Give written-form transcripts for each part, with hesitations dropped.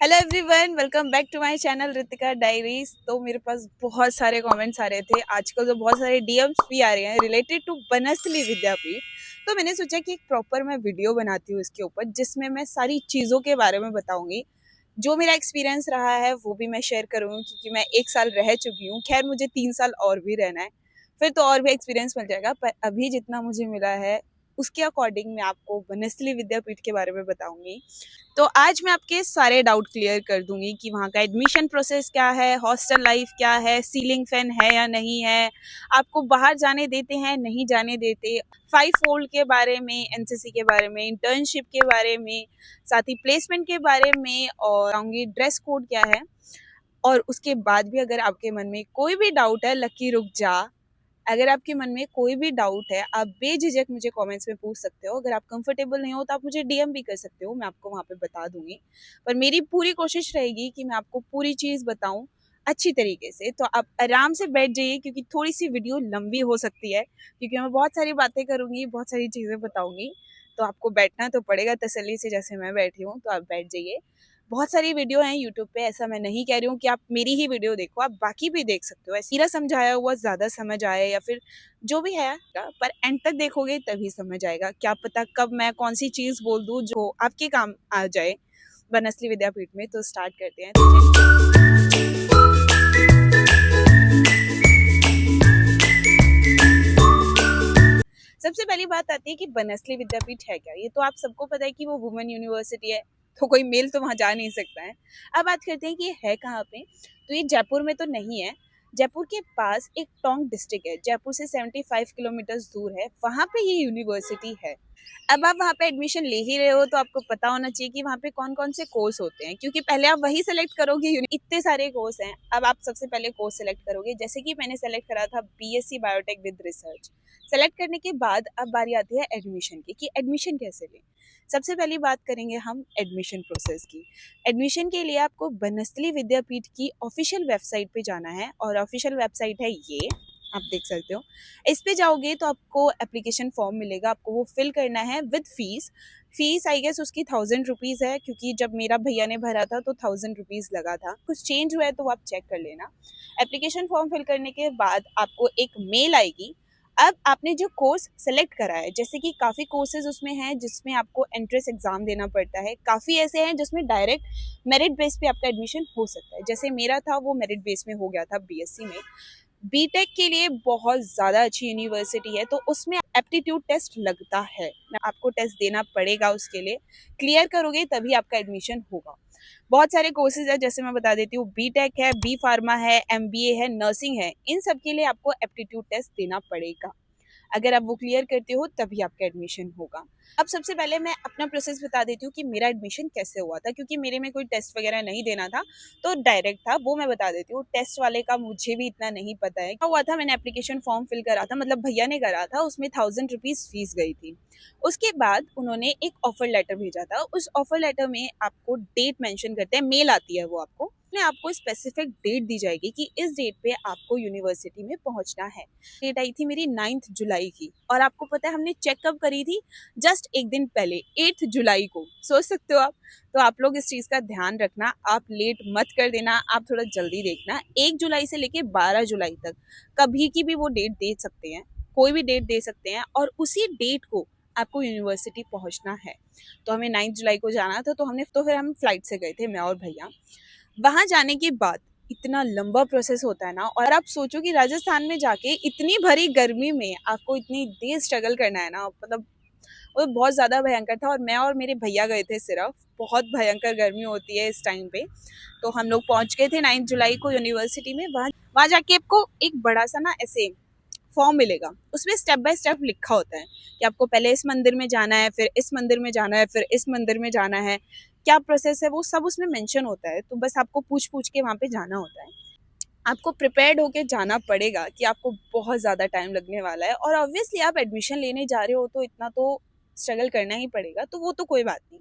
Hello everyone, welcome back to my channel Ritika diaries. तो मेरे पास बहुत सारे कमेंट्स आ रहे थे आजकल, तो बहुत सारे डीएम्स भी आ रहे हैं रिलेटेड टू बनस्थली विद्यापीठ। तो मैंने सोचा कि एक प्रॉपर मैं वीडियो बनाती हूँ इसके ऊपर, जिसमें मैं सारी चीज़ों के बारे में बताऊंगी। जो मेरा एक्सपीरियंस रहा है वो भी मैं शेयर करूँगी, क्योंकि मैं 1 साल रह चुकी हूँ। खैर, मुझे 3 साल और भी रहना है, फिर तो और भी एक्सपीरियंस मिल जाएगा। पर अभी जितना मुझे मिला है उसके अकॉर्डिंग मैं आपको बनस्थली विद्यापीठ के बारे में बताऊंगी। तो आज मैं आपके सारे डाउट क्लियर कर दूंगी कि वहाँ का एडमिशन प्रोसेस क्या है, हॉस्टल लाइफ क्या है, सीलिंग फैन है या नहीं है, आपको बाहर जाने देते हैं नहीं जाने देते, 5 फोल्ड के बारे में, एनसीसी के बारे में, इंटर्नशिप के बारे में, साथ ही प्लेसमेंट के बारे में, और आऊँगी ड्रेस कोड क्या है। और उसके बाद भी अगर आपके मन में कोई भी डाउट है, लकी रुक जा, अगर आपके मन में कोई भी डाउट है आप बेझिझक मुझे कमेंट्स में पूछ सकते हो। अगर आप कंफर्टेबल नहीं हो तो आप मुझे डीएम भी कर सकते हो, मैं आपको वहाँ पे बता दूंगी। पर मेरी पूरी कोशिश रहेगी कि मैं आपको पूरी चीज़ बताऊं अच्छी तरीके से। तो आप आराम से बैठ जाइए, क्योंकि थोड़ी सी वीडियो लंबी हो सकती है, क्योंकि मैं बहुत सारी बातें करूंगी, बहुत सारी चीज़ें बताऊंगी। तो आपको बैठना तो पड़ेगा तसल्ली से, जैसे मैं बैठी हूँ। तो आप बैठ जाइए। बहुत सारी वीडियो हैं यूट्यूब पे, ऐसा मैं नहीं कह रही हूँ कि आप मेरी ही वीडियो देखो, आप बाकी भी देख सकते हो। सीरा समझाया हुआ ज़्यादा समझ आए या फिर जो भी है, पर एंड तक देखोगे तभी समझ आएगा। क्या पता कब मैं कौन सी चीज़ बोल दूँ जो आपके काम आ जाए बनस्थली विद्यापीठ में। तो स्टार्ट करते हैं। सबसे पहली बात आती है कि बनस्थली विद्यापीठ है क्या। ये तो आप सबको पता है कि वो वुमेन यूनिवर्सिटी है, तो कोई मेल तो वहाँ जा नहीं सकता है। अब बात करते हैं कि ये है कहाँ पे। तो ये जयपुर में तो नहीं है। जयपुर के पास एक टोंक डिस्ट्रिक्ट है, जयपुर से 75 किलोमीटर दूर है, वहाँ पे ये यूनिवर्सिटी है। अब आप वहाँ पे एडमिशन ले ही रहे हो तो आपको पता होना चाहिए कि वहाँ पे कौन कौन से कोर्स होते हैं, क्योंकि पहले आप वही सेलेक्ट करोगे। इतने सारे कोर्स हैं। अब आप सबसे पहले कोर्स सेलेक्ट करोगे, जैसे कि मैंने सेलेक्ट करा था BSc biotech with research. Select करने के बाद अब बारी आती है एडमिशन की, कि एडमिशन कैसे लें। सबसे पहली बात करेंगे हम एडमिशन प्रोसेस की। एडमिशन के लिए आपको बनस्थली विद्यापीठ की ऑफिशियल वेबसाइट पे जाना है, और ऑफिशियल वेबसाइट है ये, आप देख सकते हो। इस पे जाओगे तो आपको एप्लीकेशन फॉर्म मिलेगा, आपको वो फिल करना है with fees. Fees I guess उसकी 1000 रुपीज़ है, क्योंकि जब मेरा भैया ने भरा था तो 1000 रुपीज़ लगा था। कुछ चेंज हुआ है तो आप चेक कर लेना। एप्लीकेशन फॉर्म फिल करने के बाद आपको एक मेल आएगी। अब आपने जो कोर्स सेलेक्ट करा है, जैसे कि काफ़ी कोर्सेज उसमें हैं जिसमें आपको एंट्रेंस एग्जाम देना पड़ता है, काफ़ी ऐसे हैं जिसमें डायरेक्ट मेरिट बेस पे आपका एडमिशन हो सकता है। जैसे मेरा था वो मेरिट बेस में हो गया था बीएससी में। बीटेक के लिए बहुत ज़्यादा अच्छी यूनिवर्सिटी है, तो उसमें एप्टीट्यूड टेस्ट लगता है, आपको टेस्ट देना पड़ेगा। उसके लिए क्लियर करोगे तभी आपका एडमिशन होगा। बहुत सारे कोर्सेज है, जैसे मैं बता देती हूँ, बीटेक है, बी फार्मा है, एमबीए है, नर्सिंग है। इन सब के लिए आपको एप्टीट्यूड टेस्ट देना पड़ेगा। अगर आप वो क्लियर करते हो तभी आपका एडमिशन होगा। अब सबसे पहले मैं अपना प्रोसेस बता देती हूँ कि मेरा एडमिशन कैसे हुआ था, क्योंकि मेरे में कोई टेस्ट वगैरह नहीं देना था, तो डायरेक्ट था। वो मैं बता देती हूँ। टेस्ट वाले का मुझे भी इतना नहीं पता है क्या हुआ था। मैंने एप्लीकेशन फॉर्म फिल करा था, मतलब भैया ने करा था, उसमें 1000 रुपीज़ फीस गई थी। उसके बाद उन्होंने एक ऑफर लेटर भेजा था। उस ऑफर लेटर में आपको डेट मेंशन करते हैं, मेल आती है वो आपको, आपको स्पेसिफिक डेट दी जाएगी कि इस डेट पे आपको यूनिवर्सिटी में पहुंचना है। डेट आई थी मेरी 9 जुलाई की, और आपको पता है हमने चेकअप करी थी जस्ट एक दिन पहले 8 जुलाई को। सोच सकते हो आप। तो आप लोग इस चीज़ का ध्यान रखना, आप लेट मत कर देना, आप थोड़ा जल्दी देखना। 1 जुलाई से लेके 12 जुलाई तक कभी की भी वो डेट दे सकते हैं, कोई भी डेट दे सकते हैं, और उसी डेट को आपको यूनिवर्सिटी पहुंचना है। तो हमें 9 जुलाई को जाना था, तो फिर हम फ्लाइट से गए थे, मैं और भैया। वहाँ जाने के बाद इतना लंबा प्रोसेस होता है ना, और आप सोचो कि राजस्थान में जाके इतनी भरी गर्मी में आपको इतनी देर स्ट्रगल करना है ना, मतलब वो बहुत ज़्यादा भयंकर था। और मैं और मेरे भैया गए थे सिर्फ। बहुत भयंकर गर्मी होती है इस टाइम पे। तो हम लोग पहुँच गए थे 9 जुलाई को यूनिवर्सिटी में। वहाँ वहाँ जाके आपको एक बड़ा सा ना ऐसे फॉर्म मिलेगा, उसमें स्टेप बाय स्टेप लिखा होता है कि आपको पहले इस मंदिर में जाना है, फिर इस मंदिर में जाना है, फिर इस मंदिर में जाना है। क्या प्रोसेस है वो सब उसमें मेंशन होता है। तो बस आपको पूछ पूछ के वहाँ पे जाना होता है। आपको प्रिपेयर्ड होके जाना पड़ेगा कि आपको बहुत ज़्यादा टाइम लगने वाला है, और ऑब्वियसली आप एडमिशन लेने जा रहे हो तो इतना तो स्ट्रगल करना ही पड़ेगा, तो वो तो कोई बात नहीं।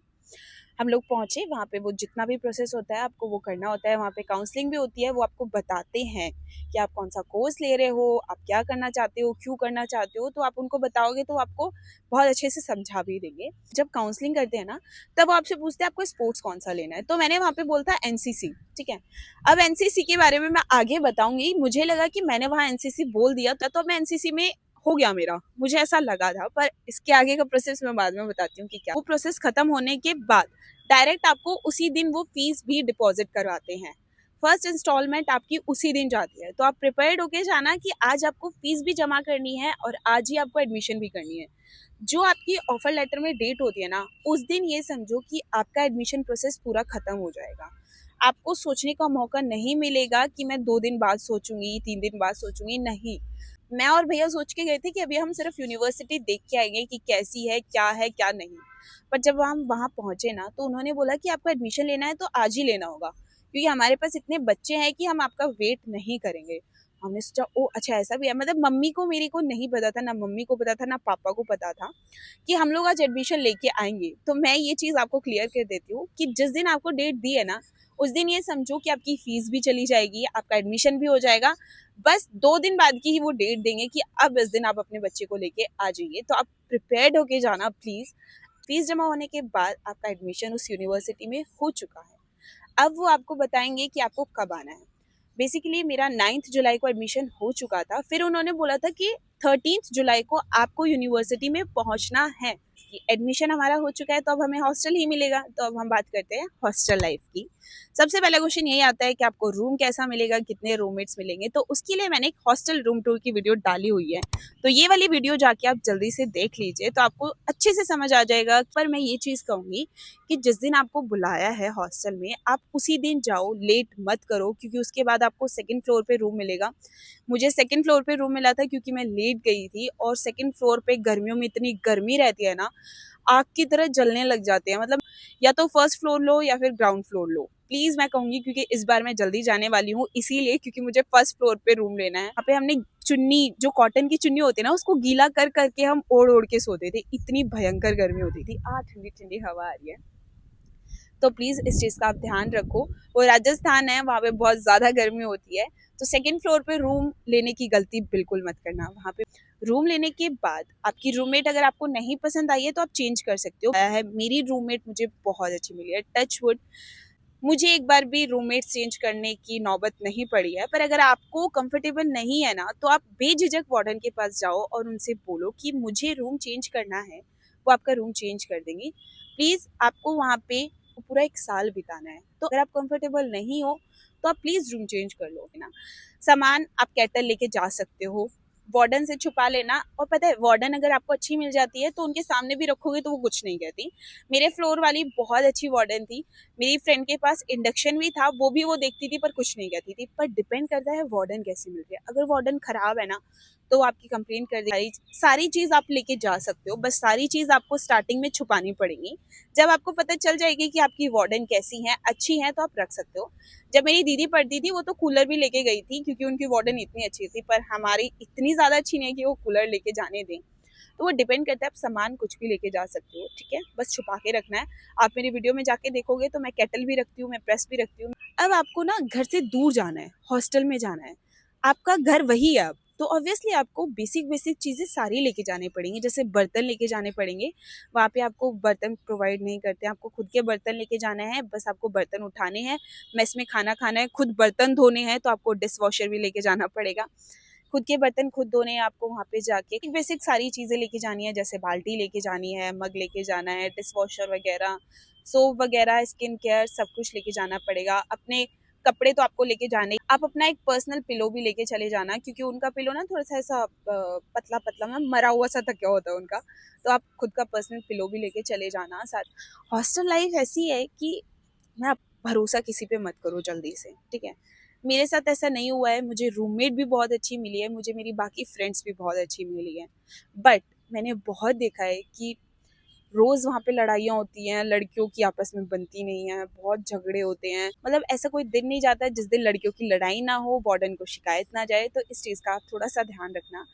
हम लोग पहुँचे वहाँ पे, वो जितना भी प्रोसेस होता है आपको वो करना होता है। वहाँ पे काउंसलिंग भी होती है, वो आपको बताते हैं कि आप कौन सा कोर्स ले रहे हो, आप क्या करना चाहते हो, क्यों करना चाहते हो। तो आप उनको बताओगे तो आपको बहुत अच्छे से समझा भी देंगे। जब काउंसलिंग करते हैं ना, तब वो आपसे पूछते हैं आपको स्पोर्ट्स कौन सा लेना है। तो मैंने वहाँ पे बोला था एनसीसी, ठीक है। अब एनसीसी के बारे में मैं आगे बताऊंगी। मुझे लगा कि मैंने वहाँ एनसीसी बोल दिया तो मैं एनसीसी में हो गया मेरा, मुझे ऐसा लगा था। पर इसके आगे का प्रोसेस मैं बाद में बताती हूँ कि क्या। वो प्रोसेस खत्म होने के बाद डायरेक्ट आपको उसी दिन वो फीस भी डिपॉजिट करवाते हैं। फर्स्ट इंस्टॉलमेंट आपकी उसी दिन जाती है। तो आप प्रिपेयर्ड होके जाना कि आज आपको फीस भी जमा करनी है और आज ही आपको एडमिशन भी करनी है। जो आपकी ऑफर लेटर में डेट होती है ना, उस दिन ये समझो कि आपका एडमिशन प्रोसेस पूरा खत्म हो जाएगा। आपको सोचने का मौका नहीं मिलेगा कि मैं 2 दिन बाद सोचूंगी, 3 दिन बाद सोचूंगी, नहीं। मैं और भैया सोच के गए थे कि अभी हम सिर्फ यूनिवर्सिटी देख के आएंगे कि कैसी है क्या नहीं। पर जब हम वहाँ पहुंचे ना, तो उन्होंने बोला कि आपको एडमिशन लेना है तो आज ही लेना होगा, क्योंकि हमारे पास इतने बच्चे हैं कि हम आपका वेट नहीं करेंगे। हमने सोचा ओ अच्छा ऐसा भी है। मतलब मम्मी को मेरी को नहीं पता था, ना मम्मी को पता था ना पापा को पता था कि हम लोग आज एडमिशन लेके आएंगे। तो मैं ये चीज़ आपको क्लियर कर देती हूँ कि जिस दिन आपको डेट दी है ना, उस दिन ये समझो कि आपकी फीस भी चली जाएगी, आपका एडमिशन भी हो जाएगा। बस 2 दिन बाद की ही वो डेट देंगे कि अब इस दिन आप अपने बच्चे को लेके आ जाइए। तो आप प्रिपेयर्ड होके जाना प्लीज़। फीस जमा होने के बाद आपका एडमिशन उस यूनिवर्सिटी में हो चुका है। अब वो आपको बताएंगे कि आपको कब आना है। बेसिकली मेरा 9 जुलाई को एडमिशन हो चुका था। फिर उन्होंने बोला था कि 13 जुलाई को आपको यूनिवर्सिटी में पहुंचना है। कि एडमिशन हमारा हो चुका है तो अब हमें हॉस्टल ही मिलेगा। तो अब हम बात करते हैं हॉस्टल लाइफ की। सबसे पहला क्वेश्चन यही आता है कि आपको रूम कैसा मिलेगा, कितने रूममेट्स मिलेंगे। तो उसके लिए मैंने एक हॉस्टल रूम टूर की वीडियो डाली हुई है, तो ये वाली वीडियो जाके आप जल्दी से देख लीजिए, तो आपको अच्छे से समझ आ जाएगा। पर मैं ये चीज़ कहूँगी कि जिस दिन आपको बुलाया है हॉस्टल में, आप उसी दिन जाओ, लेट मत करो, क्योंकि उसके बाद आपको सेकंड फ्लोर पे रूम मिलेगा। मुझे सेकंड फ्लोर पे रूम मिला था क्योंकि मैं लेट गई थी, और सेकंड फ्लोर पे गर्मियों में इतनी गर्मी रहती है ना, आग की तरह जलने लग जाते हैं। मतलब या तो फर्स्ट फ्लोर लो या फिर ग्राउंड फ्लोर लो, प्लीज मैं कहूंगी, क्योंकि इस बार मैं जल्दी जाने वाली हूँ, इसीलिए क्योंकि मुझे फर्स्ट फ्लोर पे रूम लेना है। वहाँ पे हमने चुन्नी, जो कॉटन की चुन्नी होती है ना, उसको गीला कर करके हम ओढ़ ओढ़ के सोते थे, इतनी भयंकर गर्मी होती थी। ठंडी ठंडी हवा आ रही है, तो प्लीज़ इस चीज़ का आप ध्यान रखो। वो राजस्थान है, वहाँ पे बहुत ज़्यादा गर्मी होती है। तो सेकंड फ्लोर पे रूम लेने की गलती बिल्कुल मत करना। वहाँ पे रूम लेने के बाद आपकी रूममेट अगर आपको नहीं पसंद आई है तो आप चेंज कर सकते हो। है मेरी रूममेट मुझे बहुत अच्छी मिली है, टच वुड। मुझे एक बार भी रूममेट चेंज करने की नौबत नहीं पड़ी है। पर अगर आपको कंफर्टेबल नहीं है ना, तो आप बेझिझक वार्डन के पास जाओ और उनसे बोलो कि मुझे रूम चेंज करना है, वो आपका रूम चेंज कर देंगी। प्लीज़ आपको वहाँ पे पूरा 1 साल बिताना है, तो अगर आप कंफर्टेबल नहीं हो तो आप प्लीज़ रूम चेंज कर लो, है ना। सामान आप कैटल लेके जा सकते हो, वार्डन से छुपा लेना। और पता है, वार्डन अगर आपको अच्छी मिल जाती है तो उनके सामने भी रखोगे तो वो कुछ नहीं कहती। मेरे फ्लोर वाली बहुत अच्छी वार्डन थी। मेरी फ्रेंड के पास इंडक्शन भी था, वो भी वो देखती थी पर कुछ नहीं कहती थी। पर डिपेंड करता है वार्डन कैसी मिल रही है। अगर वार्डन खराब है ना, तो वो आपकी कंप्लेंट कर देगी। सारी चीज़ आप लेके जा सकते हो, बस सारी चीज़ आपको स्टार्टिंग में छुपानी पड़ेगी। जब आपको पता चल जाएगी कि आपकी वार्डन कैसी है, अच्छी है, तो आप रख सकते हो। जब मेरी दीदी पढ़ती थी, वो तो कूलर भी लेके गई थी, क्योंकि उनकी वार्डन इतनी अच्छी थी। पर हमारी इतनी ज़्यादा अच्छी नहीं है कि वो कूलर लेके जाने दें। तो वो डिपेंड करता है, आप सामान कुछ भी लेके जा सकते हो, ठीक है, बस छुपा के रखना है। आप मेरी वीडियो में जाके देखोगे तो मैं केटल भी रखती हूँ, मैं प्रेस भी रखती हूँ। अब आपको ना घर से दूर जाना है, हॉस्टल में जाना है, आपका घर वही है अब, तो ऑब्वियसली आपको बेसिक बेसिक चीज़ें सारी लेके जानी पड़ेंगी। जैसे बर्तन लेके जाने पड़ेंगे, वहाँ पे आपको बर्तन प्रोवाइड नहीं करते, आपको खुद के बर्तन लेके जाना है। बस आपको बर्तन उठाने हैं, मेस में खाना खाना है, खुद बर्तन धोने हैं, तो आपको डिश वॉशर भी लेके जाना पड़ेगा। खुद के बर्तन खुद धोने हैं आपको, वहाँ पे जाके बेसिक सारी चीज़ें लेके जानी है। जैसे बाल्टी लेके जानी है, मग लेके जाना है, डिश वॉशर वगैरह, सोप वगैरह, स्किन केयर, सब कुछ लेके जाना पड़ेगा। अपने कपड़े तो आपको लेके जाने, आप अपना एक पर्सनल पिलो भी लेके चले जाना, क्योंकि उनका पिलो ना थोड़ा सा ऐसा पतला पतला में मरा हुआ सा तकिया होता है उनका। तो आप खुद का पर्सनल पिलो भी लेके चले जाना साथ। हॉस्टल लाइफ ऐसी है कि मैं आप भरोसा किसी पे मत करो जल्दी से, ठीक है। मेरे साथ ऐसा नहीं हुआ है, मुझे रूममेट भी बहुत अच्छी मिली है, मुझे मेरी बाकी फ्रेंड्स भी बहुत अच्छी मिली है। बट मैंने बहुत देखा है कि रोज़ वहाँ पे लड़ाइयाँ होती हैं, लड़कियों की आपस में बनती नहीं है, बहुत झगड़े होते हैं। मतलब ऐसा कोई दिन नहीं जाता जिस दिन लड़कियों की लड़ाई ना हो, वार्डन को शिकायत ना जाए। तो इस चीज़ का आप थोड़ा सा ध्यान रखना।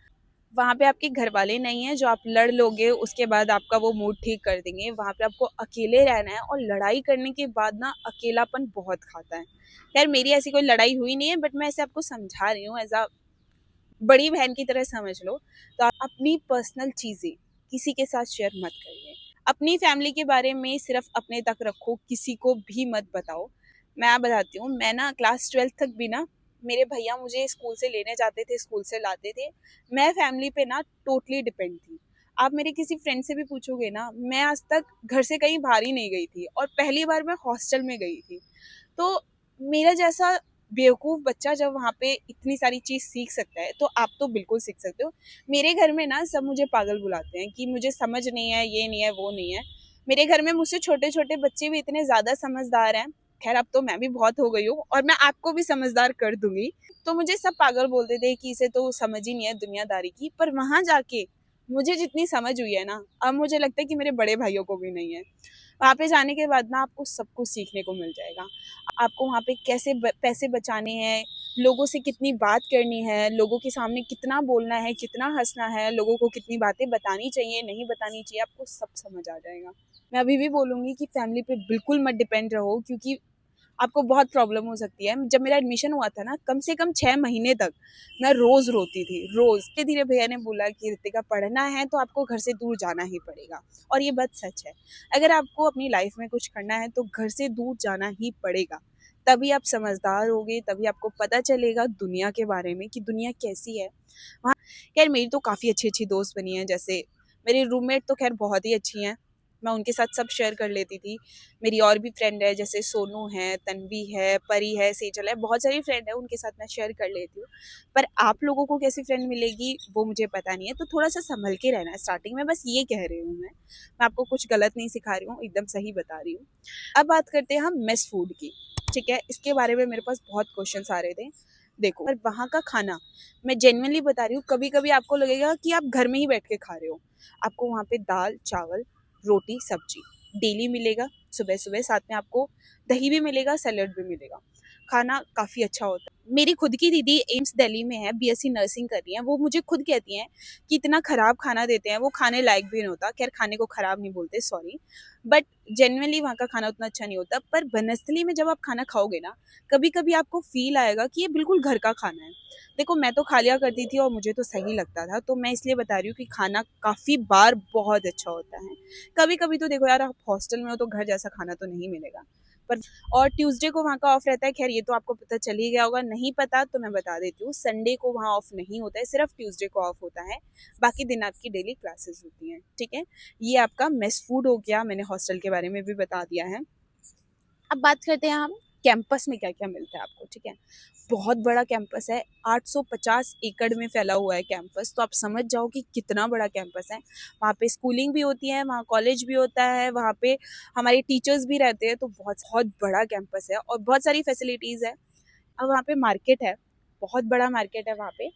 वहाँ पे आपके घर वाले नहीं हैं जो आप लड़ लोगे उसके बाद आपका वो मूड ठीक कर देंगे। वहाँ पे आपको अकेले रहना है, और लड़ाई करने के बाद ना अकेलापन बहुत खाता है। खैर मेरी ऐसी कोई लड़ाई हुई नहीं है, बट मैं ऐसे आपको समझा रही हूँ, एज़ अ बड़ी बहन की तरह समझ लो। तो आप अपनी पर्सनल चीज़ें किसी के साथ शेयर मत करिए। अपनी फैमिली के बारे में सिर्फ अपने तक रखो, किसी को भी मत बताओ। मैं बताती हूँ, मैं ना क्लास 12th तक भी ना, मेरे भैया मुझे स्कूल से लेने जाते थे, स्कूल से लाते थे। मैं फैमिली पे ना टोटली डिपेंड थी। आप मेरे किसी फ्रेंड से भी पूछोगे ना, मैं आज तक घर से कहीं बाहर ही नहीं गई थी, और पहली बार मैं हॉस्टल में गई थी। तो मेरा जैसा बेवकूफ़ बच्चा जब वहाँ पे इतनी सारी चीज़ सीख सकता है, तो आप तो बिल्कुल सीख सकते हो। मेरे घर में ना सब मुझे पागल बुलाते हैं कि मुझे समझ नहीं है, ये नहीं है, वो नहीं है। मेरे घर में मुझसे छोटे-छोटे बच्चे भी इतने ज़्यादा समझदार हैं। ख़ैर अब तो मैं भी बहुत हो गई हूँ, और मैं आपको भी समझदार कर दूँगी। तो मुझे सब पागल बोलते थे कि इसे तो समझ ही नहीं है दुनियादारी की। पर वहाँ जाके मुझे जितनी समझ हुई है ना, अब मुझे लगता है कि मेरे बड़े भाइयों को भी नहीं है। वहाँ पे जाने के बाद ना आपको सब कुछ सीखने को मिल जाएगा। आपको वहाँ पे कैसे पैसे बचाने हैं, लोगों से कितनी बात करनी है, लोगों के सामने कितना बोलना है, कितना हँसना है, लोगों को कितनी बातें बतानी चाहिए, नहीं बतानी चाहिए, आपको सब समझ आ जाएगा। मैं अभी भी बोलूँगी कि फैमिली पे बिल्कुल मत डिपेंड रहो, क्योंकि आपको बहुत प्रॉब्लम हो सकती है। जब मेरा एडमिशन हुआ था ना, कम से कम 6 महीने तक मैं रोज़ रोती थी, रोज़। धीरे-धीरे भैया ने बोला कि रितिका पढ़ना है तो आपको घर से दूर जाना ही पड़ेगा, और ये बात सच है। अगर आपको अपनी लाइफ में कुछ करना है तो घर से दूर जाना ही पड़ेगा। तभी आप समझदार होगे, तभी आपको पता चलेगा दुनिया के बारे में कि दुनिया कैसी है। वहाँ खैर मेरी तो काफ़ी अच्छी-अच्छी दोस्त बनी हैं, जैसे मेरी रूममेट तो खैर बहुत ही अच्छी हैं। मैं उनके साथ सब शेयर कर लेती थी। मेरी और भी फ्रेंड है, जैसे सोनू है, तन्वी है, परी है, सेजल है, बहुत सारी फ्रेंड है, उनके साथ मैं शेयर कर लेती हूँ। पर आप लोगों को कैसी फ्रेंड मिलेगी वो मुझे पता नहीं है, तो थोड़ा-सा सँभल के रहना है स्टार्टिंग में, बस ये कह रही हूँ मैं। मैं आपको कुछ गलत नहीं सिखा रही हूँ, एकदम सही बता रही हूँ। अब बात करते हैं हम मेस फूड की, ठीक है? इसके बारे में मेरे पास बहुत क्वेश्चन्स आ रहे थे। देखो, पर वहाँ का खाना, मैं जेन्युइनली बता रही हूँ, कभी-कभी आपको लगेगा कि आप घर में ही बैठ के खा रहे हो। आपको वहाँ पे दाल, चावल, रोटी, सब्जी डेली मिलेगा, सुबह-सुबह, साथ में आपको दही भी मिलेगा, सैलेड भी मिलेगा। खाना काफ़ी अच्छा होता है। मेरी खुद की दीदी एम्स दिल्ली में है, बीएससी नर्सिंग कर रही हैं, वो मुझे खुद कहती हैं कि इतना खराब खाना देते हैं, वो खाने लायक भी नहीं होता। खैर खाने को खराब नहीं बोलते, सॉरी। बट जेन्युइनली वहाँ का खाना उतना अच्छा नहीं होता। पर बनस्थली में जब आप खाना खाओगे ना, कभी-कभी आपको फ़ील आएगा कि ये बिल्कुल घर का खाना है। देखो मैं तो खा लिया करती थी और मुझे तो सही लगता था, तो मैं इसलिए बता रही हूँ कि खाना काफ़ी बार बहुत अच्छा होता है। कभी-कभी तो देखो यार, आप हॉस्टल में हो तो घर जैसा खाना तो नहीं मिलेगा। पर और ट्यूसडे को वहाँ का ऑफ रहता है, खैर ये तो आपको पता चल ही गया होगा, नहीं पता तो मैं बता देती हूँ। संडे को वहाँ ऑफ नहीं होता है, सिर्फ ट्यूसडे को ऑफ होता है। बाकी दिन आपकी डेली क्लासेस होती हैं, ठीक है? ये आपका मेस फूड हो गया, मैंने हॉस्टल के बारे में भी बता दिया है। अब बात करते हैं हम कैंपस में क्या-क्या मिलता है आपको, ठीक है? बहुत बड़ा कैंपस है, 850 एकड़ में फैला हुआ है कैंपस, तो आप समझ जाओ कि कितना बड़ा कैंपस है। वहाँ पे स्कूलिंग भी होती है, वहाँ कॉलेज भी होता है, वहाँ पे हमारे टीचर्स भी रहते हैं, तो बहुत बहुत बड़ा कैंपस है और बहुत सारी फैसिलिटीज़ है। अब वहाँ पे मार्केट है, बहुत बड़ा मार्केट है वहाँ पे।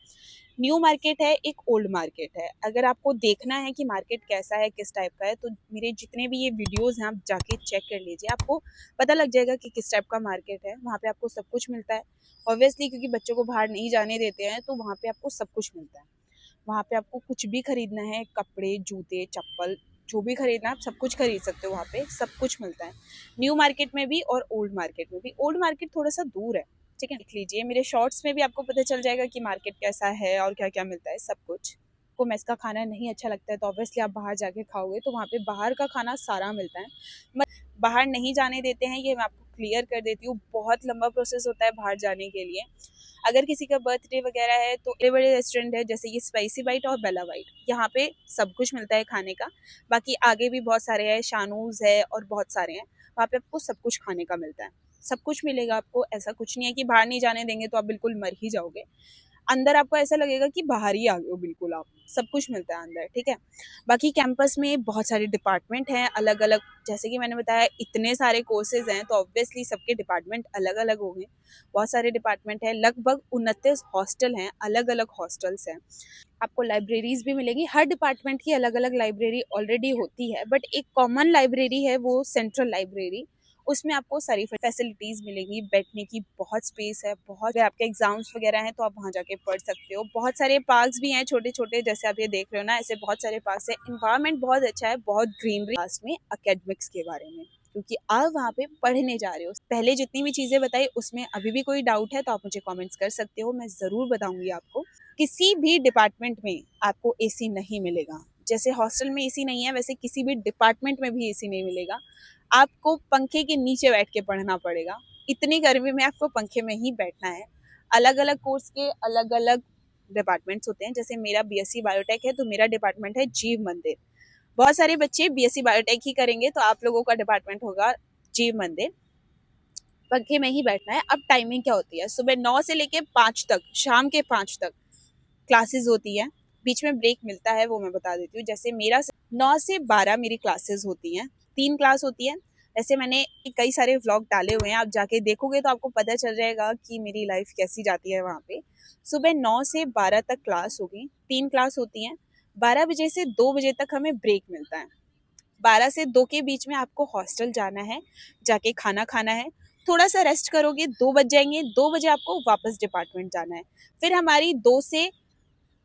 न्यू मार्केट है, एक ओल्ड मार्केट है। अगर आपको देखना है कि मार्केट कैसा है, किस टाइप का है, तो मेरे जितने भी ये वीडियोज़ हैं, आप जाके चेक कर लीजिए। आपको पता लग जाएगा कि किस टाइप का मार्केट है। वहाँ पे आपको सब कुछ मिलता है। ऑब्वियसली क्योंकि बच्चों को बाहर नहीं जाने देते हैं, तो वहाँ पे आपको सब कुछ मिलता है। वहाँ पे आपको कुछ भी खरीदना है, कपड़े, जूते, चप्पल, जो भी खरीदना है, आप सब कुछ खरीद सकते हो वहाँ पे, सब कुछ मिलता है। न्यू मार्केट में भी और ओल्ड मार्केट में भी। ओल्ड मार्केट थोड़ा-सा दूर है, ठीक है? देख लीजिए, मेरे शॉर्ट्स में भी आपको पता चल जाएगा कि मार्केट कैसा है और क्या-क्या मिलता है, सब कुछ। आपको मेस का खाना नहीं अच्छा लगता है, तो ऑब्वियसली आप बाहर जाके खाओगे, तो वहाँ पे बाहर का खाना सारा मिलता है। मत बाहर नहीं जाने देते हैं, ये मैं आपको क्लियर कर देती हूँ। बहुत लंबा प्रोसेस होता है बाहर जाने के लिए। अगर किसी का बर्थडे वगैरह है तो बड़े-बड़े रेस्टोरेंट है, जैसे ये स्पाइसी बाइट और बेला बाइट, यहाँ पे सब कुछ मिलता है खाने का। बाकी आगे भी बहुत सारे हैं, शानूज़ है और बहुत सारे हैं, वहाँ पे आपको सब कुछ खाने का मिलता है। सब कुछ मिलेगा आपको, ऐसा कुछ नहीं है कि बाहर नहीं जाने देंगे तो आप बिल्कुल मर ही जाओगे। अंदर आपको ऐसा लगेगा कि बाहर ही आ गए हो बिल्कुल आप, सब कुछ मिलता है अंदर, ठीक है? बाकी कैंपस में बहुत सारे डिपार्टमेंट हैं अलग-अलग, जैसे कि मैंने बताया इतने सारे कोर्सेज़ हैं, तो ऑब्वियसली सबके डिपार्टमेंट अलग-अलग होंगे। बहुत सारे डिपार्टमेंट हैं, लगभग 29 हॉस्टल हैं, अलग-अलग हॉस्टल्स हैं। आपको लाइब्रेरीज़ भी मिलेंगी, हर डिपार्टमेंट की अलग-अलग लाइब्रेरी ऑलरेडी होती है, बट एक कॉमन लाइब्रेरी है वो सेंट्रल लाइब्रेरी, उसमें आपको सारी फैसिलिटीज़ मिलेंगी, बैठने की बहुत स्पेस है, बहुत, अगर आपके एग्जाम्स वगैरह हैं तो आप वहाँ जाके पढ़ सकते हो। बहुत सारे पार्क्स भी हैं छोटे छोटे, जैसे आप ये देख रहे हो ना, ऐसे बहुत सारे पार्क्स है। इन्वायरमेंट बहुत अच्छा है, बहुत ग्रीनरी। लास्ट में अकेडमिक्स के बारे में, क्योंकि आप वहाँ पे पढ़ने जा रहे हो। पहले जितनी भी चीज़ें बताई उसमें अभी भी कोई डाउट है तो आप मुझे कमेंट्स कर सकते हो, मैं ज़रूर बताऊंगी आपको। किसी भी डिपार्टमेंट में आपको एसी नहीं मिलेगा। जैसे हॉस्टल में एसी नहीं है, वैसे किसी भी डिपार्टमेंट में भी एसी नहीं मिलेगा। आपको पंखे के नीचे बैठ के पढ़ना पड़ेगा। इतनी गर्मी में आपको पंखे में ही बैठना है। अलग अलग कोर्स के अलग अलग डिपार्टमेंट्स होते हैं। जैसे मेरा बीएससी बायोटेक है तो मेरा डिपार्टमेंट है जीव मंदिर। बहुत सारे बच्चे बीएससी बायोटेक ही करेंगे तो आप लोगों का डिपार्टमेंट होगा जीव मंदिर। पंखे में ही बैठना है। अब टाइमिंग क्या होती है, सुबह 9 से लेके 5 तक, शाम के 5 तक क्लासेस होती है। बीच में ब्रेक मिलता है, वो मैं बता देती हूँ। जैसे मेरा 9 से 12 मेरी क्लासेस होती हैं, 3 क्लास होती है। ऐसे मैंने कई सारे व्लॉग डाले हुए हैं, आप जाके देखोगे तो आपको पता चल जाएगा कि मेरी लाइफ कैसी जाती है वहाँ पे। सुबह 9 से 12 तक क्लास होगी, 3 क्लास होती हैं। 12 बजे से 2 बजे तक हमें ब्रेक मिलता है। 12 से 2 के बीच में आपको हॉस्टल जाना है, जाके खाना खाना है, थोड़ा सा रेस्ट करोगे, 2 बज जाएंगे, 2 बजे आपको वापस डिपार्टमेंट जाना है। फिर हमारी 2 से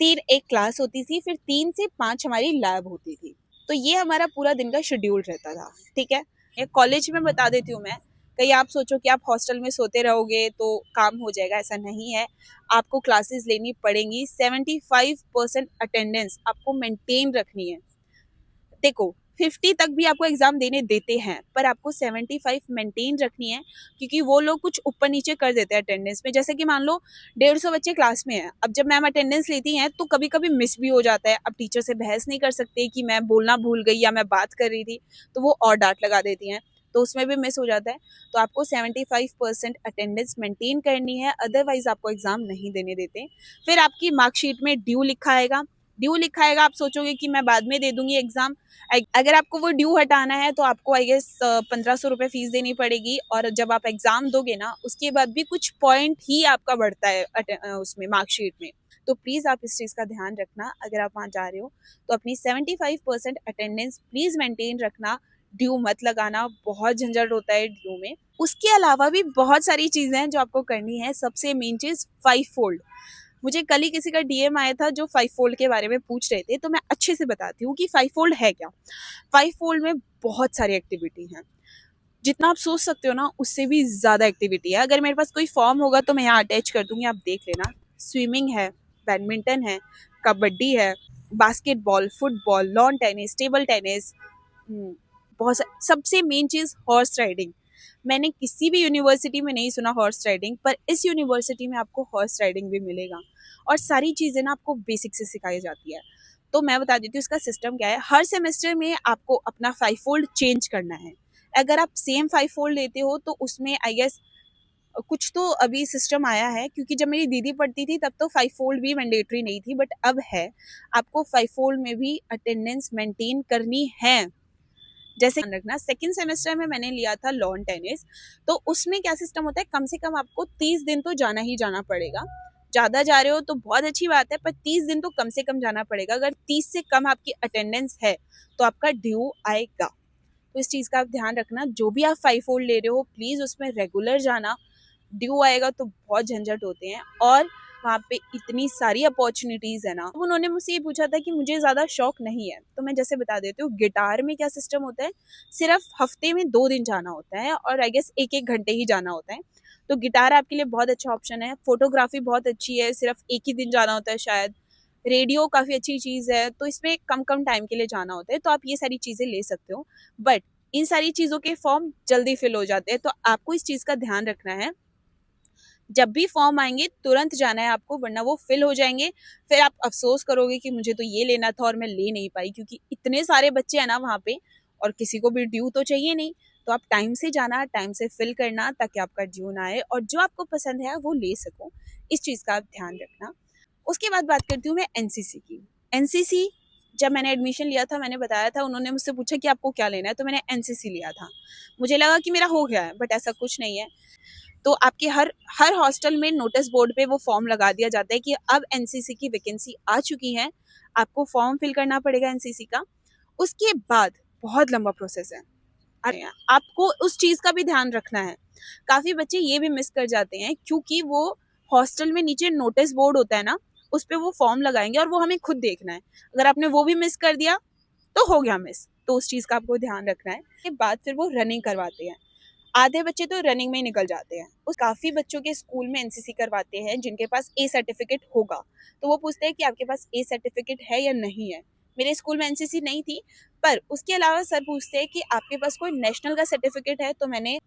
3 एक क्लास होती थी, फिर 3 से 5 हमारी लैब होती थी। तो ये हमारा पूरा दिन का शेड्यूल रहता था, ठीक है। ये कॉलेज में बता देती हूँ मैं। कहीं आप सोचो कि आप हॉस्टल में सोते रहोगे तो काम हो जाएगा, ऐसा नहीं है। आपको क्लासेस लेनी पड़ेंगी। 75% अटेंडेंस आपको मेंटेन रखनी है। देखो, 50 तक भी आपको एग्जाम देने देते हैं, पर आपको 75 मेंटेन रखनी है, क्योंकि वो लोग कुछ ऊपर नीचे कर देते हैं अटेंडेंस में। जैसे कि मान लो 150 बच्चे क्लास में हैं, अब जब मैम अटेंडेंस लेती हैं तो कभी कभी मिस भी हो जाता है। अब टीचर से बहस नहीं कर सकते कि मैं बोलना भूल गई या मैं बात कर रही थी, तो वो और डांट लगा देती हैं, तो उसमें भी मिस हो जाता है। तो आपको 75% अटेंडेंस मेंटेन करनी है, अदरवाइज आपको एग्जाम नहीं देने देते। फिर आपकी मार्कशीट में ड्यू लिखा आएगा। ड्यू लिखा आएगा, आप सोचोगे कि मैं बाद में दे दूंगी एग्जाम। अगर आपको वो ड्यू हटाना है तो आपको आई गेस 1500 रुपये फीस देनी पड़ेगी। और जब आप एग्जाम दोगे ना, उसके बाद भी कुछ पॉइंट ही आपका बढ़ता है उसमें मार्कशीट में। तो प्लीज आप इस चीज का ध्यान रखना। अगर आप वहाँ जा रहे हो तो अपनी 75% अटेंडेंस प्लीज मेंटेन रखना। ड्यू मत लगाना, बहुत झंझट होता है ड्यू में। उसके अलावा भी बहुत सारी चीजें हैं जो आपको करनी है। सबसे मेन चीज 5 फोल्ड। मुझे कल ही किसी का डीएम आया था जो 5 फोल्ड के बारे में पूछ रहे थे, तो मैं अच्छे से बताती हूँ कि 5 फोल्ड है क्या। 5 फोल्ड में बहुत सारी एक्टिविटी हैं, जितना आप सोच सकते हो ना उससे भी ज्यादा एक्टिविटी है। अगर मेरे पास कोई फॉर्म होगा तो मैं यहाँ अटैच कर दूंगी, आप देख लेना। स्विमिंग है, बैडमिंटन है, कबड्डी है, basketball, football, lawn tennis, table tennis, सबसे मेन चीज हॉर्स राइडिंग। मैंने किसी भी यूनिवर्सिटी में नहीं सुना हॉर्स राइडिंग, पर इस यूनिवर्सिटी में आपको हॉर्स राइडिंग भी मिलेगा। और सारी चीज़ें ना आपको बेसिक से सिखाई जाती है। तो मैं बता देती हूँ इसका सिस्टम क्या है। हर सेमेस्टर में आपको अपना 5 फोल्ड चेंज करना है। अगर आप सेम 5 फोल्ड लेते हो तो उसमें आई गेस कुछ तो अभी सिस्टम आया है, क्योंकि जब मेरी दीदी पढ़ती थी तब तो 5 फोल्ड भी मैंडेटरी नहीं थी, बट अब है। आपको 5 फोल्ड में भी अटेंडेंस मेंटेन करनी है। जैसे रखना, सेकंड सेमेस्टर में मैंने लिया था लॉन टेनिस। तो उसमें क्या सिस्टम होता है, कम से कम आपको 30 दिन तो जाना ही जाना पड़ेगा। ज़्यादा जा रहे हो तो बहुत अच्छी बात है, पर 30 दिन तो कम से कम जाना पड़ेगा। अगर 30 से कम आपकी अटेंडेंस है तो आपका ड्यू आएगा। तो इस चीज़ का आप ध्यान रखना। जो भी आप 5 फोल्ड ले रहे हो प्लीज़ उसमें रेगुलर जाना। ड्यू आएगा तो बहुत झंझट होते हैं, और वहाँ पे इतनी सारी अपॉर्चुनिटीज़ है ना। तो उन्होंने मुझसे ये पूछा था कि मुझे ज़्यादा शौक नहीं है, तो मैं जैसे बता देती हूँ। गिटार में क्या सिस्टम होता है, सिर्फ हफ्ते में 2 दिन जाना होता है, और आई गेस 1-1 घंटे ही जाना होता है। तो गिटार आपके लिए बहुत अच्छा ऑप्शन है। फोटोग्राफी बहुत अच्छी है, सिर्फ 1 ही दिन जाना होता है शायद। रेडियो काफ़ी अच्छी चीज़ है, तो इसमें कम कम टाइम के लिए जाना होता है, तो आप ये सारी चीज़ें ले सकते हो। बट इन सारी चीज़ों के फॉर्म जल्दी फिल हो जाते हैं, तो आपको इस चीज़ का ध्यान रखना है। जब भी फॉर्म आएंगे तुरंत जाना है आपको, वरना वो फिल हो जाएंगे। फिर आप अफसोस करोगे कि मुझे तो ये लेना था और मैं ले नहीं पाई, क्योंकि इतने सारे बच्चे हैं ना वहाँ पे, और किसी को भी ड्यू तो चाहिए नहीं। तो आप टाइम से जाना, टाइम से फिल करना, ताकि आपका ड्यू ना आए और जो आपको पसंद है वो ले सको। इस चीज़ का आप ध्यान रखना। उसके बाद बात करती हूँ मैं एनसीसी की। एनसीसी जब मैंने एडमिशन लिया था, मैंने बताया था, उन्होंने मुझसे पूछा कि आपको क्या लेना है, तो मैंने एनसीसी लिया था। मुझे लगा कि मेरा हो गया है, बट ऐसा कुछ नहीं है। तो आपके हर हर हॉस्टल में नोटिस बोर्ड पे वो फॉर्म लगा दिया जाता है कि अब एनसीसी की वैकेंसी आ चुकी है, आपको फॉर्म फिल करना पड़ेगा एनसीसी का। उसके बाद बहुत लंबा प्रोसेस है। आपको उस चीज़ का भी ध्यान रखना है। काफ़ी बच्चे ये भी मिस कर जाते हैं क्योंकि वो हॉस्टल में नीचे नोटिस बोर्ड होता है ना, उस पे वो फॉर्म लगाएंगे और वो हमें खुद देखना है। अगर आपने वो भी मिस कर दिया तो हो गया मिस। तो उस चीज़ का आपको ध्यान रखना है। के बाद फिर वो रनिंग करवाते हैं। आधे बच्चे तो रनिंग में ही निकल जाते हैं। उस काफ़ी बच्चों के स्कूल में एनसीसी करवाते हैं जिनके पास ए सर्टिफिकेट होगा। तो वो पूछते हैं कि आपके पास ए सर्टिफिकेट है या नहीं है। मेरे स्कूल में एनसीसी नहीं थी, पर उसके अलावा सर पूछते हैं कि आपके पास कोई नेशनल का सर्टिफिकेट है। तो मैंने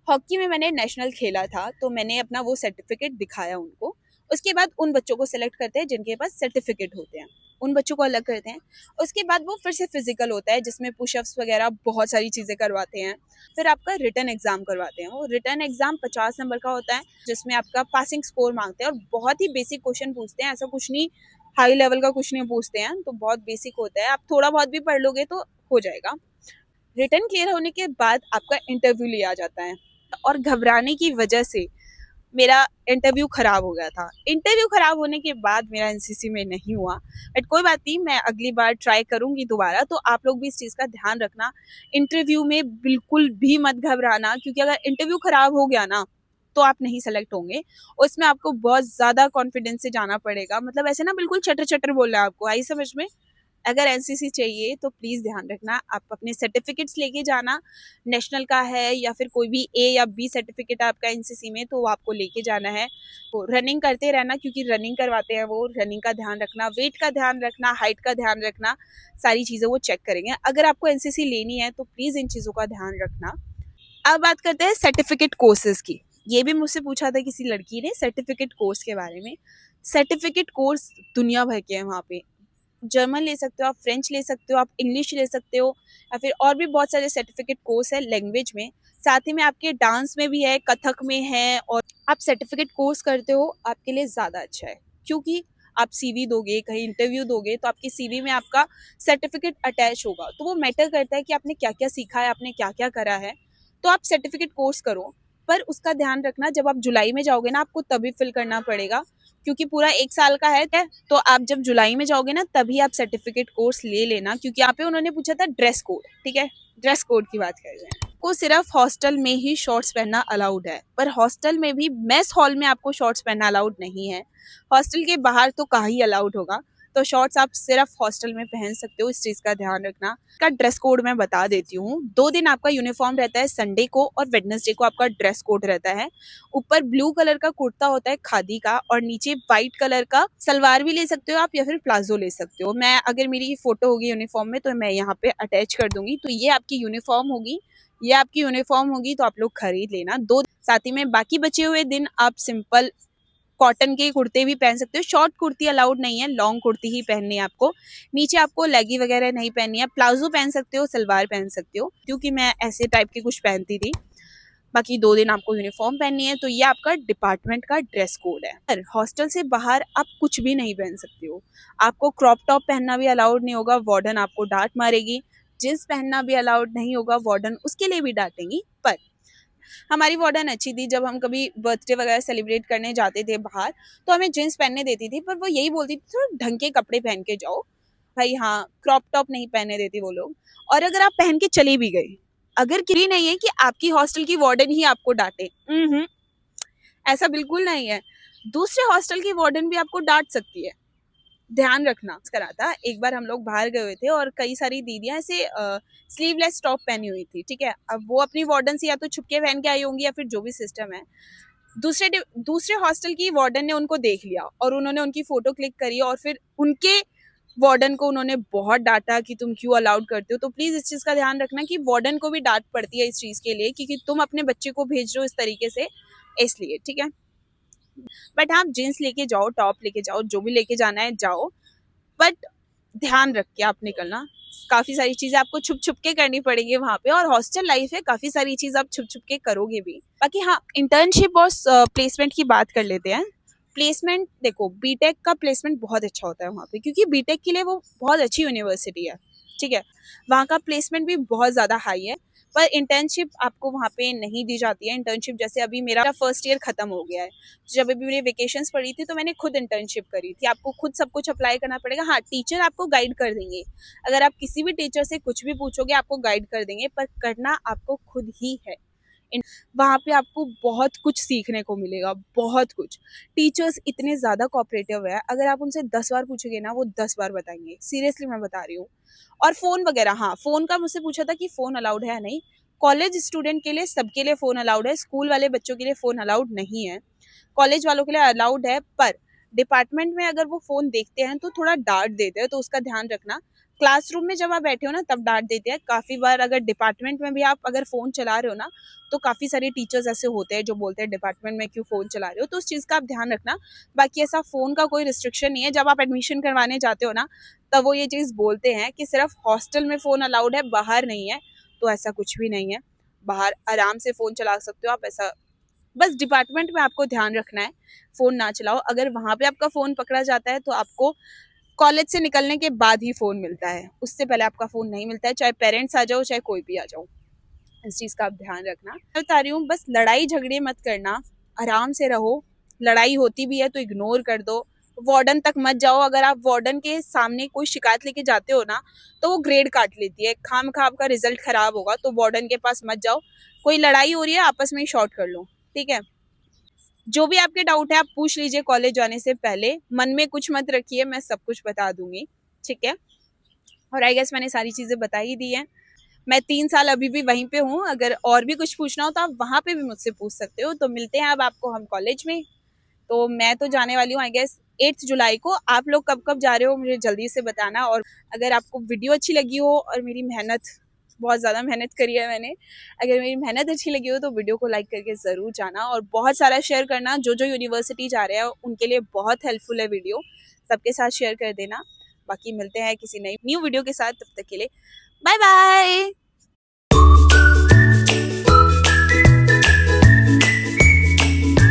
हॉकी में मैंने नेशनल खेला था, तो मैंने अपना वो सर्टिफिकेट दिखाया उनको। उसके बाद उन बच्चों को सिलेक्ट करते हैं जिनके पास सर्टिफिकेट होते हैं, उन बच्चों को अलग करते हैं। उसके बाद वो फिर से फिजिकल होता है जिसमें पुशअप्स वगैरह बहुत सारी चीज़ें करवाते हैं। फिर आपका रिटन एग्जाम करवाते हैं। वो रिटन एग्जाम 50 नंबर का होता है जिसमें आपका पासिंग स्कोर मांगते हैं और बहुत ही बेसिक क्वेश्चन पूछते हैं। ऐसा कुछ नहीं हाई लेवल का कुछ नहीं पूछते हैं, तो बहुत बेसिक होता है। आप थोड़ा बहुत भी पढ़ लोगे तो हो जाएगा। रिटन क्लियर होने के बाद आपका इंटरव्यू लिया जाता है और घबराने की वजह से मेरा इंटरव्यू खराब हो गया था। इंटरव्यू खराब होने के बाद मेरा एनसीसी में नहीं हुआ, बट कोई बात नहीं, मैं अगली बार ट्राई करूंगी दोबारा। तो आप लोग भी इस चीज़ का ध्यान रखना, इंटरव्यू में बिल्कुल भी मत घबराना, क्योंकि अगर इंटरव्यू खराब हो गया ना तो आप नहीं सेलेक्ट होंगे। उसमें आपको बहुत ज़्यादा कॉन्फिडेंस से जाना पड़ेगा। मतलब ऐसे ना बिल्कुल चटर चटर बोलना है आपको, आई समझ में। अगर एनसीसी चाहिए तो प्लीज़ ध्यान रखना, आप अपने सर्टिफिकेट्स लेके जाना। नेशनल का है या फिर कोई भी ए या बी सर्टिफिकेट आपका एनसीसी में, तो वो आपको लेके जाना है। तो रनिंग करते रहना, क्योंकि रनिंग करवाते हैं वो। रनिंग का ध्यान रखना, वेट का ध्यान रखना, हाइट का ध्यान रखना, सारी चीज़ें वो चेक करेंगे। अगर आपको एनसीसी लेनी है तो प्लीज़ इन चीज़ों का ध्यान रखना। अब बात करते हैं सर्टिफिकेट कोर्सेज की। ये भी मुझसे पूछा था किसी लड़की ने सर्टिफिकेट कोर्स के बारे में। सर्टिफिकेट कोर्स दुनिया भर के हैं वहाँ पे। जर्मन ले सकते हो आप, फ्रेंच ले सकते हो आप, इंग्लिश ले सकते हो, या फिर और भी बहुत सारे सर्टिफिकेट कोर्स है लैंग्वेज में। साथ ही में आपके डांस में भी है, कथक में है। और आप सर्टिफिकेट कोर्स करते हो आपके लिए ज़्यादा अच्छा है, क्योंकि आप सीवी दोगे, कहीं इंटरव्यू दोगे तो आपकी सीवी में आपका सर्टिफिकेट अटैच होगा। तो वो मैटर करता है कि आपने क्या क्या सीखा है, आपने क्या क्या करा है। तो आप सर्टिफिकेट कोर्स करो, पर उसका ध्यान रखना जब आप जुलाई में जाओगे ना आपको तभी फिल करना पड़ेगा, क्योंकि पूरा 1 साल का है। तो आप जब जुलाई में जाओगे ना तभी आप सर्टिफिकेट कोर्स ले लेना, क्योंकि यहाँ पे उन्होंने पूछा था ड्रेस कोड। ठीक है, ड्रेस कोड की बात कर रहे हैं। को सिर्फ हॉस्टल में ही शॉर्ट्स पहनना अलाउड है, पर हॉस्टल में भी मेस हॉल में आपको शॉर्ट्स पहनना अलाउड नहीं है। हॉस्टल के बाहर तो कहाँ ही अलाउड होगा। तो शॉर्ट्स आप सिर्फ हॉस्टल में पहन सकते हो, इस चीज़ का ध्यान रखना। का ड्रेस कोड मैं बता देती हूँ। 2 दिन आपका यूनिफॉर्म रहता है, संडे को और वेडनेसडे को आपका ड्रेस कोड रहता है। ऊपर ब्लू कलर का कुर्ता होता है खादी का, और नीचे वाइट कलर का सलवार भी ले सकते हो आप, या फिर प्लाजो ले सकते हो। मैं अगर मेरी फोटो होगी यूनिफॉर्म में तो मैं यहाँ पे अटैच कर दूंगी। तो ये आपकी यूनिफॉर्म होगी, ये आपकी यूनिफॉर्म होगी, तो आप लोग खरीद लेना। साथ ही में बाकी बचे हुए दिन आप सिंपल कॉटन के कुर्ते भी पहन सकते हो। शॉर्ट कुर्ती अलाउड नहीं है, लॉन्ग कुर्ती ही पहननी है आपको। नीचे आपको लेगी वगैरह नहीं पहननी है। प्लाजो पहन सकते हो, सलवार पहन सकते हो, क्योंकि मैं ऐसे टाइप के कुछ पहनती थी। बाकी 2 दिन आपको यूनिफॉर्म पहननी है। तो ये आपका डिपार्टमेंट का ड्रेस कोड है। पर हॉस्टल से बाहर आप कुछ भी नहीं पहन सकते हो। आपको क्रॉप टॉप पहनना भी अलाउड नहीं होगा, वार्डन आपको डांट मारेगी। जींस पहनना भी अलाउड नहीं होगा, वार्डन उसके लिए भी डांटेंगी। पर हमारी वार्डन अच्छी थी, जब हम कभी बर्थडे वगैरह सेलिब्रेट करने जाते थे बाहर तो हमें जींस पहनने देती थी, पर वो यही बोलती थी थोड़ा ढंग के कपड़े पहन के जाओ भाई। हाँ, क्रॉप टॉप नहीं पहनने देती वो लोग। और अगर आप पहन के चले भी गए, अगर किसी नहीं है कि आपकी हॉस्टल की वार्डन ही आपको डांटे, ऐसा बिल्कुल नहीं है। दूसरे हॉस्टल की वार्डन भी आपको डांट सकती है, ध्यान रखना। करा था एक बार, हम लोग बाहर गए हुए थे और कई सारी दीदियां ऐसे स्लीवलेस टॉप पहनी हुई थी। ठीक है, अब वो अपनी वार्डन से या तो छुपके पहन के आई होंगी या फिर जो भी सिस्टम है। दूसरे हॉस्टल की वार्डन ने उनको देख लिया और उन्होंने उनकी फोटो क्लिक करी, और फिर उनके वार्डन को उन्होंने बहुत डांटा कि तुम क्यों अलाउड करते हो। तो प्लीज इस चीज का ध्यान रखना कि वार्डन को भी डांट पड़ती है इस चीज के लिए, क्योंकि तुम अपने बच्चे को भेज रहे हो इस तरीके से, इसलिए। ठीक है, बट आप जीन्स लेके जाओ, टॉप लेके जाओ, जो भी लेके जाना है जाओ, बट ध्यान रख के आप निकलना। काफी सारी चीजें आपको छुप छुप के करनी पड़ेगी वहां पे, और हॉस्टल लाइफ है, काफी सारी चीज आप छुप छुप के करोगे भी। बाकी हाँ, इंटर्नशिप और प्लेसमेंट की बात कर लेते हैं। प्लेसमेंट देखो, बीटेक का प्लेसमेंट बहुत अच्छा होता है वहाँ पे, क्योंकि बीटेक के लिए वो बहुत अच्छी यूनिवर्सिटी है। ठीक है, वहाँ का प्लेसमेंट भी बहुत ज़्यादा हाई है। पर इंटर्नशिप आपको वहाँ पे नहीं दी जाती है। इंटर्नशिप जैसे अभी मेरा फर्स्ट ईयर खत्म हो गया है, जब अभी मेरी वेकेशंस पड़ी थी तो मैंने खुद इंटर्नशिप करी थी। आपको खुद सब कुछ अप्लाई करना पड़ेगा। हाँ, टीचर आपको गाइड कर देंगे, अगर आप किसी भी टीचर से कुछ भी पूछोगे आपको गाइड कर देंगे, पर करना आपको खुद ही है। वहाँ पे आपको बहुत कुछ सीखने को मिलेगा, बहुत कुछ। टीचर्स इतने ज़्यादा कोऑपरेटिव है, अगर आप उनसे 10 बार पूछोगे ना वो 10 बार बताएंगे, सीरियसली मैं बता रही हूँ। और फ़ोन वगैरह, हाँ, फ़ोन का मुझसे पूछा था कि फ़ोन अलाउड है, नहीं। कॉलेज स्टूडेंट के लिए, सबके लिए फ़ोन अलाउड है, स्कूल वाले बच्चों के लिए फ़ोन अलाउड नहीं है। कॉलेज वालों के लिए अलाउड है, पर डिपार्टमेंट में अगर वो फ़ोन देखते हैं तो थोड़ा डांट देते हैं, तो उसका ध्यान रखना। क्लासरूम में जब आप बैठे हो ना तब डांट देते हैं काफ़ी बार। अगर डिपार्टमेंट में भी आप अगर फ़ोन चला रहे हो ना, तो काफ़ी सारे टीचर्स ऐसे होते हैं जो बोलते हैं डिपार्टमेंट में क्यों फ़ोन चला रहे हो, तो उस चीज़ का आप ध्यान रखना। बाकी ऐसा फ़ोन का कोई रिस्ट्रिक्शन नहीं है। जब आप एडमिशन करवाने जाते हो ना तब वो ये चीज़ बोलते हैं कि सिर्फ हॉस्टल में फ़ोन अलाउड है, बाहर नहीं है। तो ऐसा कुछ भी नहीं है, बाहर आराम से फ़ोन चला सकते हो आप। ऐसा बस डिपार्टमेंट में आपको ध्यान रखना है, फ़ोन ना चलाओ। अगर वहाँ पे आपका फ़ोन पकड़ा जाता है तो आपको कॉलेज से निकलने के बाद ही फ़ोन मिलता है, उससे पहले आपका फ़ोन नहीं मिलता है, चाहे पेरेंट्स आ जाओ चाहे कोई भी आ जाओ। इस चीज़ का आप ध्यान रखना। मैं बता रही हूँ, बस लड़ाई झगड़े मत करना, आराम से रहो। लड़ाई होती भी है तो इग्नोर कर दो। वार्डन तक मत जाओ। अगर आप वार्डन के सामने कोई शिकायत लेके जाते हो ना तो वो ग्रेड काट लेती है, खामखा आपका रिजल्ट खराब होगा। तो वार्डन के पास मत जाओ। कोई लड़ाई हो रही है आपस में ही शॉर्ट कर लो, ठीक है। जो भी आपके डाउट है आप पूछ लीजिए कॉलेज जाने से पहले, मन में कुछ मत रखिए, मैं सब कुछ बता दूंगी, ठीक है। और आई गेस मैंने सारी चीज़ें बता ही दी हैं। मैं 3 साल अभी भी वहीं पे हूँ, अगर और भी कुछ पूछना हो तो आप वहाँ पे भी मुझसे पूछ सकते हो। तो मिलते हैं अब आपको हम कॉलेज में। तो मैं तो जाने वाली हूँ आई गेस 8 जुलाई को। आप लोग कब कब जा रहे हो मुझे जल्दी से बताना। और अगर आपको वीडियो अच्छी लगी हो और मेरी मेहनत, बहुत ज़्यादा मेहनत करी है मैंने, अगर मेरी मेहनत अच्छी लगी हो तो वीडियो को लाइक करके ज़रूर जाना और बहुत सारा शेयर करना। जो जो यूनिवर्सिटी जा रहे हैं उनके लिए बहुत हेल्पफुल है वीडियो, सबके साथ शेयर कर देना। बाकी मिलते हैं किसी नई न्यू वीडियो के साथ, तब तक के लिए बाय बाय।